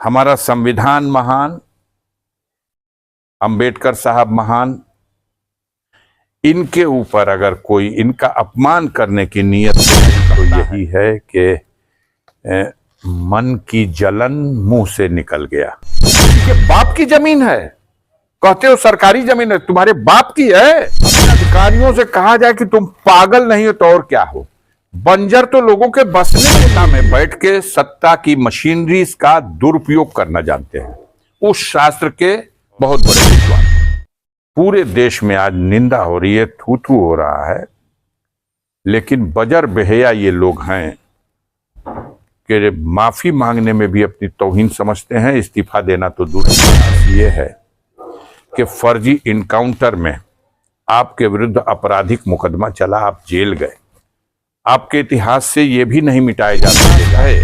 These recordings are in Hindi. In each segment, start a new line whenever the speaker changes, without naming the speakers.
हमारा संविधान महान, अंबेडकर साहब महान। इनके ऊपर अगर कोई इनका अपमान करने की नीयत तो यही है कि मन की जलन मुंह से निकल गया। ये बाप की जमीन है, कहते हो सरकारी जमीन है, तुम्हारे बाप की है। अपने अधिकारियों से कहा जाए कि तुम पागल नहीं हो तो और क्या हो। बंजर तो लोगों के बसने सत्ता में बैठ के सत्ता की मशीनरी का दुरुपयोग करना जानते हैं, उस शास्त्र के बहुत बड़े विद्वान। पूरे देश में आज निंदा हो रही है, थू थू हो रहा है, लेकिन बजर बेहया ये लोग हैं कि माफी मांगने में भी अपनी तौहीन समझते हैं। इस्तीफा देना तो दूर ये है कि फर्जी इनकाउंटर में आपके विरुद्ध आपराधिक मुकदमा चला, आप जेल गए। आपके इतिहास से यह भी नहीं मिटाया जा सकता है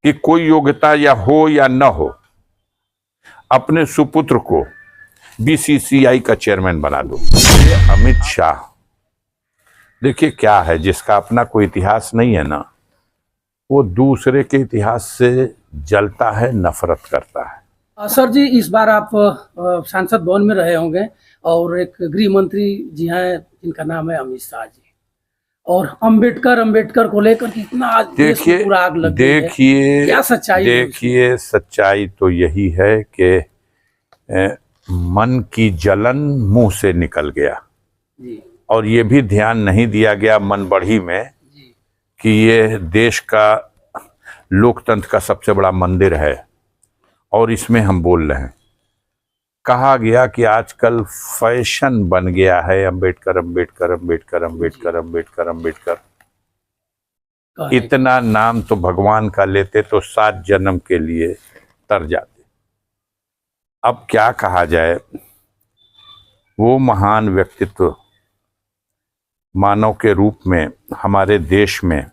कि कोई योग्यता या हो या न हो, अपने सुपुत्र को बीसीसीआई का चेयरमैन बना दो। ये अमित शाह देखिए क्या है, जिसका अपना कोई इतिहास नहीं है ना, वो दूसरे के इतिहास से जलता है, नफरत करता है।
सर जी, इस बार आप सांसद भवन में रहे होंगे और एक गृह मंत्री जी हैं जिनका नाम है अमित शाह जी, और अंबेडकर को लेकर कितना
देखिए
क्या सच्चाई?
देखिए सच्चाई तो यही है कि मन की जलन मुंह से निकल गया
जी।
और ये भी ध्यान नहीं दिया गया मन बढ़ी में
जी।
कि ये देश का लोकतंत्र का सबसे बड़ा मंदिर है और इसमें हम बोल रहे हैं। कहा गया कि आजकल फैशन बन गया है अंबेडकर अंबेडकर अंबेडकर अंबेडकर अंबेडकर अंबेडकर। इतना नाम तो भगवान का लेते तो 7 जन्म के लिए तर जाते। अब क्या कहा जाए, वो महान व्यक्तित्व मानव के रूप में हमारे देश में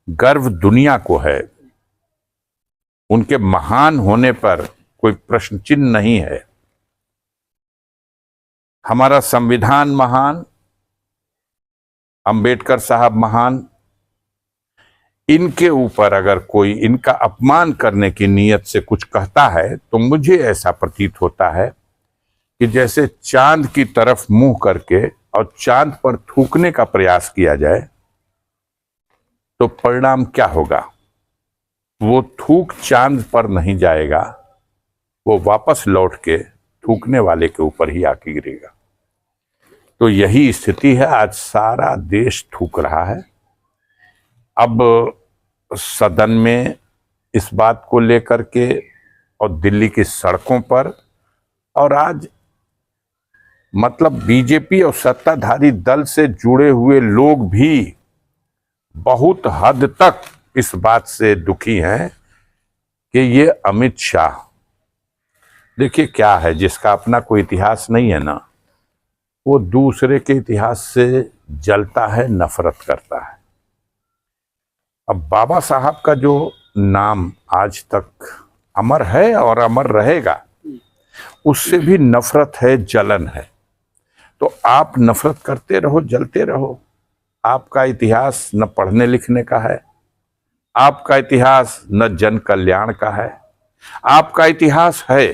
गर्व दुनिया को है, उनके महान होने पर कोई प्रश्न चिन्ह नहीं है। हमारा संविधान महान, अंबेडकर साहब महान। इनके ऊपर अगर कोई इनका अपमान करने की नीयत से कुछ कहता है तो मुझे ऐसा प्रतीत होता है कि जैसे चांद की तरफ मुंह करके और चांद पर थूकने का प्रयास किया जाए तो परिणाम क्या होगा। वो थूक चांद पर नहीं जाएगा, वो वापस लौट के थूकने वाले के ऊपर ही आके गिरेगा। तो यही स्थिति है, आज सारा देश थूक रहा है। अब सदन में इस बात को लेकर के और दिल्ली की सड़कों पर, और आज मतलब बीजेपी और सत्ताधारी दल से जुड़े हुए लोग भी बहुत हद तक इस बात से दुखी हैं कि ये अमित शाह देखिए क्या है, जिसका अपना कोई इतिहास नहीं है ना, वो दूसरे के इतिहास से जलता है, नफरत करता है। अब बाबा साहब का जो नाम आज तक अमर है और अमर रहेगा, उससे भी नफरत है, जलन है। तो आप नफरत करते रहो, जलते रहो। आपका इतिहास न पढ़ने लिखने का है, आपका इतिहास न जन कल्याण का है। आपका इतिहास है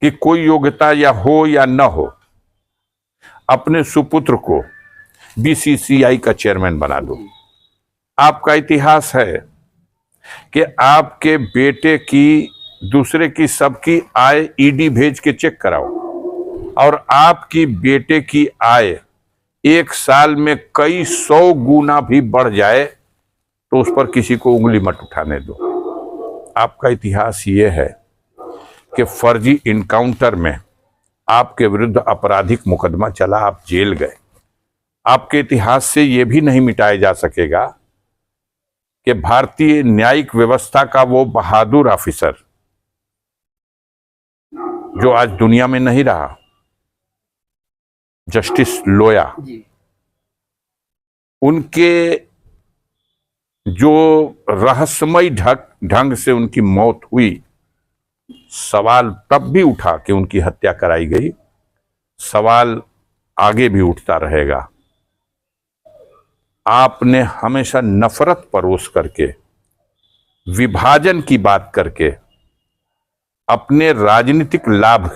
कि कोई योग्यता या हो या न हो, अपने सुपुत्र को बीसीसीआई का चेयरमैन बना दो। आपका इतिहास है कि आपके बेटे की, दूसरे की, सबकी आय ईडी भेज के चेक कराओ, और आपकी बेटे की आय एक साल में कई 100 गुना भी बढ़ जाए तो उस पर किसी को उंगली मत उठाने दो। आपका इतिहास ये है कि फर्जी इनकाउंटर में आपके विरुद्ध आपराधिक मुकदमा चला, आप जेल गए। आपके इतिहास से यह भी नहीं मिटाया जा सकेगा कि भारतीय न्यायिक व्यवस्था का वो बहादुर ऑफिसर जो आज दुनिया में नहीं रहा, जस्टिस लोया, उनके जो रहस्यमय ढंग से उनकी मौत हुई, सवाल तब भी उठा कि उनकी हत्या कराई गई, सवाल आगे भी उठता रहेगा। आपने हमेशा नफरत परोस करके विभाजन की बात करके अपने राजनीतिक लाभ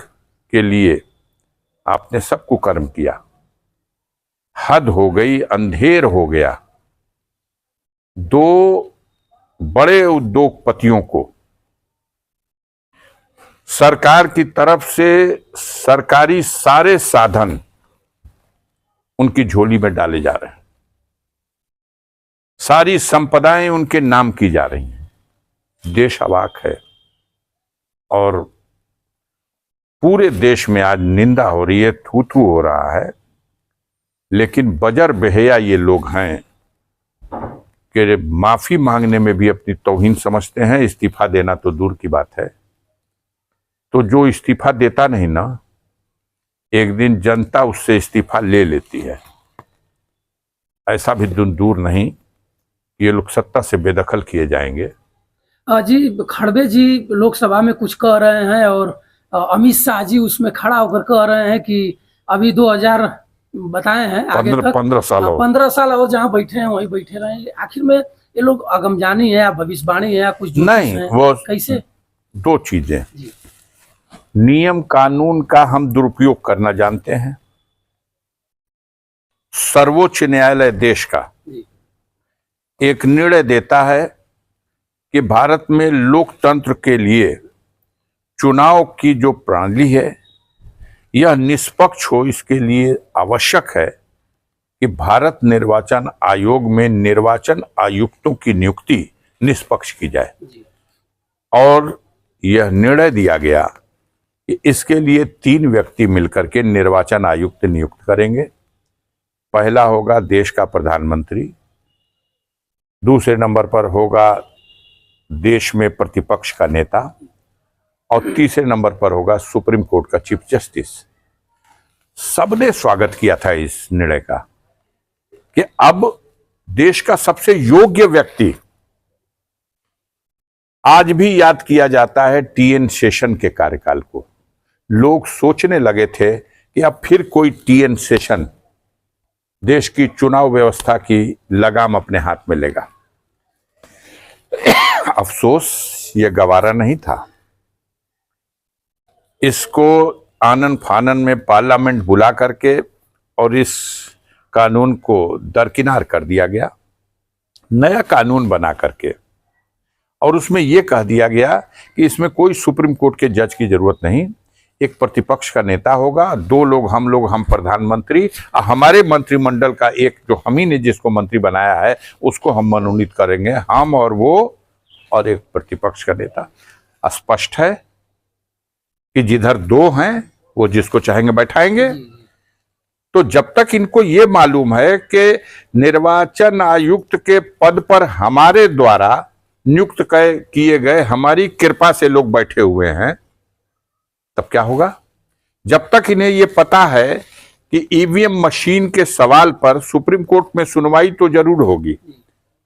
के लिए आपने सब कुकर्म किया। हद हो गई, अंधेर हो गया। दो बड़े उद्योगपतियों को सरकार की तरफ से सरकारी सारे साधन उनकी झोली में डाले जा रहे हैं, सारी संपदाएं उनके नाम की जा रही हैं। देश अवाक है और पूरे देश में आज निंदा हो रही है, थू थू हो रहा है। लेकिन बजर बेहया ये लोग हैं कि माफी मांगने में भी अपनी तौहीन समझते हैं, इस्तीफा देना तो दूर की बात है। तो जो इस्तीफा देता नहीं ना, एक दिन जनता उससे इस्तीफा ले लेती है। ऐसा भी दूर नहीं, ये लोग सत्ता से बेदखल किए जाएंगे।
जी, खड़गे जी लोकसभा में कुछ कह रहे हैं और अमित शाह जी उसमें खड़ा होकर कह रहे हैं कि अभी 2000 बताए हैं आगे तक 15 साल और जहां बैठे हैं वहीं बैठे रहेंगे। आखिर में ये लोग अगमजानी है या भविष्यवाणी है या कुछ
नहीं
है?
वो
कैसे?
दो चीजें, नियम कानून का हम दुरुपयोग करना जानते हैं। सर्वोच्च न्यायालय देश का एक निर्णय देता है कि भारत में लोकतंत्र के लिए चुनाव की जो प्रणाली है यह निष्पक्ष हो। इसके लिए आवश्यक है कि भारत निर्वाचन आयोग में निर्वाचन आयुक्तों की नियुक्ति निष्पक्ष की जाए। और यह निर्णय दिया गया कि इसके लिए 3 व्यक्ति मिलकर के निर्वाचन आयुक्त नियुक्त करेंगे। पहला होगा देश का प्रधानमंत्री, दूसरे नंबर पर होगा देश में प्रतिपक्ष का नेता और तीसरे नंबर पर होगा सुप्रीम कोर्ट का चीफ जस्टिस। सबने स्वागत किया था इस निर्णय का कि अब देश का सबसे योग्य व्यक्ति, आज भी याद किया जाता है टीएन शेषन के कार्यकाल को। लोग सोचने लगे थे कि अब फिर कोई टीएन शेषन देश की चुनाव व्यवस्था की लगाम अपने हाथ में लेगा। अफसोस ये गवारा नहीं था। इसको आनन फानन में पार्लियामेंट बुला करके और इस कानून को दरकिनार कर दिया गया, नया कानून बना करके। और उसमें यह कह दिया गया कि इसमें कोई सुप्रीम कोर्ट के जज की जरूरत नहीं, एक प्रतिपक्ष का नेता होगा, 2 लोग हम प्रधानमंत्री, हमारे मंत्रिमंडल का एक जो हम ही ने जिसको मंत्री बनाया है उसको हम मनोनीत करेंगे, हम और वो, और एक प्रतिपक्ष का नेता। स्पष्ट है कि जिधर 2 हैं वो जिसको चाहेंगे बैठाएंगे। तो जब तक इनको ये मालूम है कि निर्वाचन आयुक्त के पद पर हमारे द्वारा नियुक्त किए गए, हमारी कृपा से लोग बैठे हुए हैं, तब क्या होगा? जब तक इन्हें यह पता है कि ईवीएम मशीन के सवाल पर सुप्रीम कोर्ट में सुनवाई तो जरूर होगी,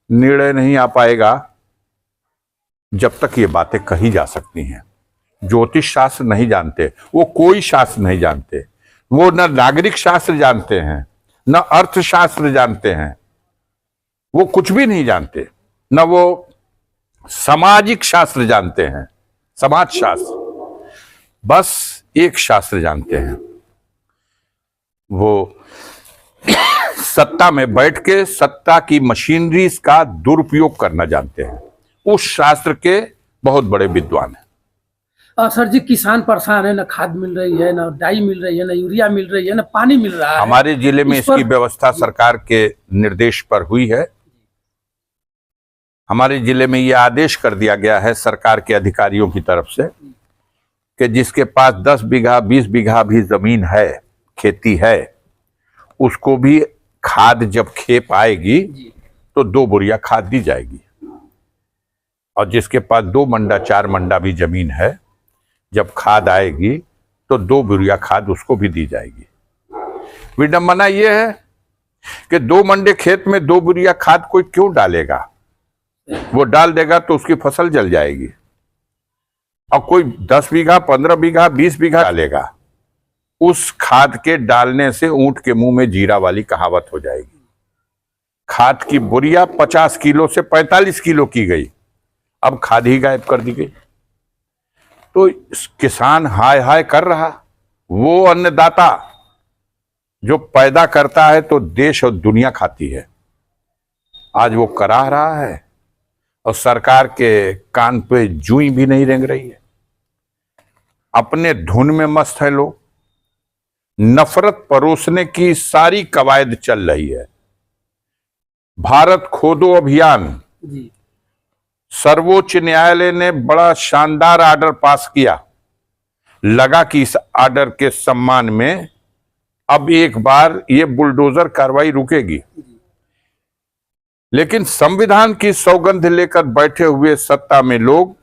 निर्णय नहीं आ पाएगा, जब तक ये बातें कही जा सकती हैं। ज्योतिष शास्त्र नहीं जानते, वो कोई शास्त्र नहीं जानते, वो न नागरिक शास्त्र जानते हैं, न अर्थशास्त्र जानते हैं, वो कुछ भी नहीं जानते, न वो सामाजिक शास्त्र जानते हैं, समाज शास्त्र। बस एक शास्त्र जानते हैं, वो सत्ता में बैठ के सत्ता की मशीनरी का दुरुपयोग करना जानते हैं। उस शास्त्र के बहुत बड़े विद्वान हैं।
सर जी, किसान परेशान है, ना खाद मिल रही है, ना डाई मिल रही है, ना यूरिया मिल रही है, ना पानी मिल रहा है।
हमारे जिले में इसकी व्यवस्था सरकार के निर्देश पर हुई है। हमारे जिले में यह आदेश कर दिया गया है सरकार के अधिकारियों की तरफ से कि जिसके पास 10 बीघा 20 बीघा भी जमीन है, खेती है, उसको भी खाद जब खेप आएगी तो 2 बोरिया खाद दी जाएगी। और जिसके पास 2 मंडा 4 मंडा भी जमीन है, जब खाद आएगी तो 2 बोरिया खाद उसको भी दी जाएगी। विडंबना यह है कि 2 मंडे खेत में 2 बोरिया खाद कोई क्यों डालेगा? वो डाल देगा तो उसकी फसल जल जाएगी। और कोई 10 बीघा 15 बीघा 20 बीघा डालेगा, उस खाद के डालने से ऊंट के मुंह में जीरा वाली कहावत हो जाएगी। खाद की बोरिया 50 किलो से 45 किलो की गई अब खाद ही गायब कर दी गई। तो किसान हाय हाय कर रहा, वो अन्नदाता जो पैदा करता है तो देश और दुनिया खाती है, आज वो कराह रहा है और सरकार के कान पे जूई भी नहीं रेंग रही है। अपने धुन में मस्त है लोग, नफरत परोसने की सारी कवायद चल रही है। भारत खोदो अभियान, सर्वोच्च न्यायालय ने बड़ा शानदार आर्डर पास किया। लगा कि इस आर्डर के सम्मान में अब एक बार ये बुलडोजर कार्रवाई रुकेगी, लेकिन संविधान की सौगंध लेकर बैठे हुए सत्ता में लोग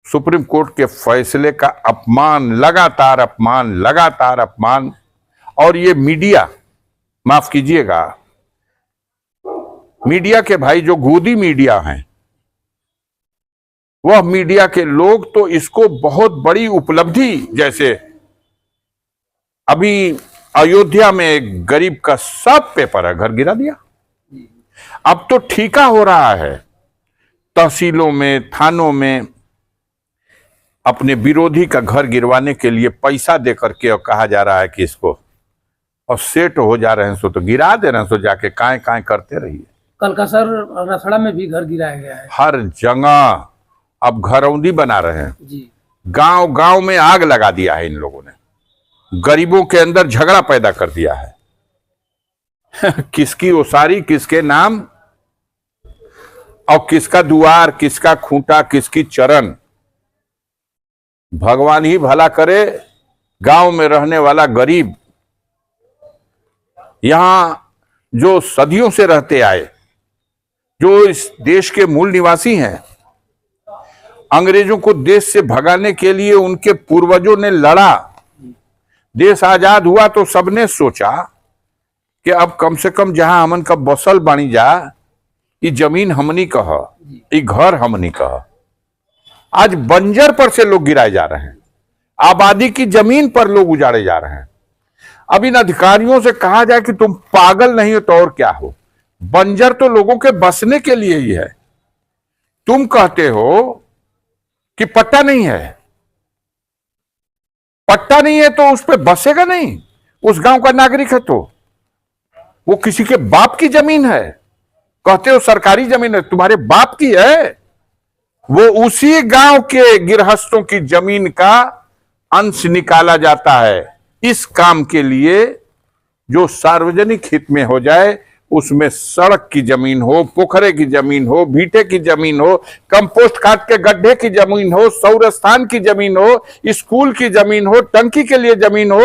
सुप्रीम कोर्ट के फैसले का अपमान, लगातार अपमान, लगातार अपमान। और ये मीडिया, माफ कीजिएगा, मीडिया के भाई जो गोदी मीडिया हैं, वह मीडिया के लोग तो इसको बहुत बड़ी उपलब्धि, जैसे अभी अयोध्या में एक गरीब का सब पेपर है, घर गिरा दिया। अब तो ठीका हो रहा है तहसीलों में, थानों में, अपने विरोधी का घर गिरवाने के लिए पैसा देकर के और कहा जा रहा है कि इसको, और सेट हो जा रहे हैं सो तो गिरा दे रहे हैं, सो जाके काएं काएं करते रहिए।
कल का सर रसड़ा में भी घर गिराया गया है,
हर जगह अब घरौंदी बना रहे हैं
जी।
गांव गांव में आग लगा दिया है इन लोगों ने, गरीबों के अंदर झगड़ा पैदा कर दिया है। किसकी ओसारी, किसके नाम, और किसका दुआर, किसका खूंटा, किसकी चरण, भगवान ही भला करे। गांव में रहने वाला गरीब, यहां जो सदियों से रहते आए, जो इस देश के मूल निवासी हैं, अंग्रेजों को देश से भगाने के लिए उनके पूर्वजों ने लड़ा। देश आजाद हुआ तो सबने सोचा कि अब कम से कम जहां हमन का बसल बानी जा, ये जमीन हमनी कह, ये घर हमनी कह। आज बंजर पर से लोग गिराए जा रहे हैं, आबादी की जमीन पर लोग उजाड़े जा रहे हैं। अब इन अधिकारियों से कहा जाए कि तुम पागल नहीं हो तो और क्या हो, बंजर तो लोगों के बसने के लिए ही है। तुम कहते हो कि पट्टा नहीं है, पट्टा नहीं है तो उस पर बसेगा नहीं, उस गांव का नागरिक है तो वो किसी के बाप की जमीन है। कहते हो सरकारी जमीन है, तुम्हारे बाप की है, वो उसी गांव के गिरहस्तों की जमीन का अंश निकाला जाता है इस काम के लिए जो सार्वजनिक हित में हो जाए। उसमें सड़क की जमीन हो, पोखरे की जमीन हो, भीटे की जमीन हो, कंपोस्ट खाद के गड्ढे की जमीन हो, सौर स्थान की जमीन हो, स्कूल की जमीन हो, टंकी के लिए जमीन हो,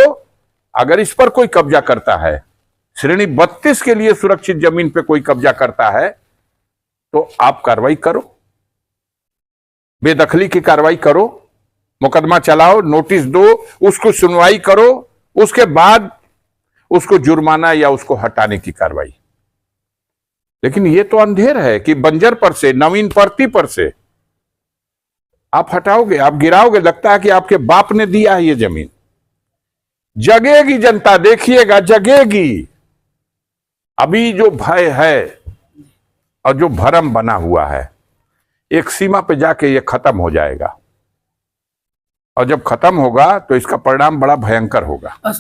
अगर इस पर कोई कब्जा करता है, श्रेणी 32 के लिए सुरक्षित जमीन पे कोई कब्जा करता है, तो आप कार्रवाई करो, बेदखली की कार्रवाई करो, मुकदमा चलाओ, नोटिस दो, उसको सुनवाई करो, उसके बाद उसको जुर्माना या उसको हटाने की कार्रवाई। लेकिन ये तो अंधेर है कि बंजर पर से, नवीन परती पर से आप हटाओगे, आप गिराओगे, लगता है कि आपके बाप ने दिया है ये जमीन। जगेगी जनता, देखिएगा जगेगी। अभी जो भय है और जो भरम बना हुआ है, एक सीमा पे जाके ये खत्म हो जाएगा, और जब खत्म होगा तो इसका परिणाम बड़ा भयंकर होगा।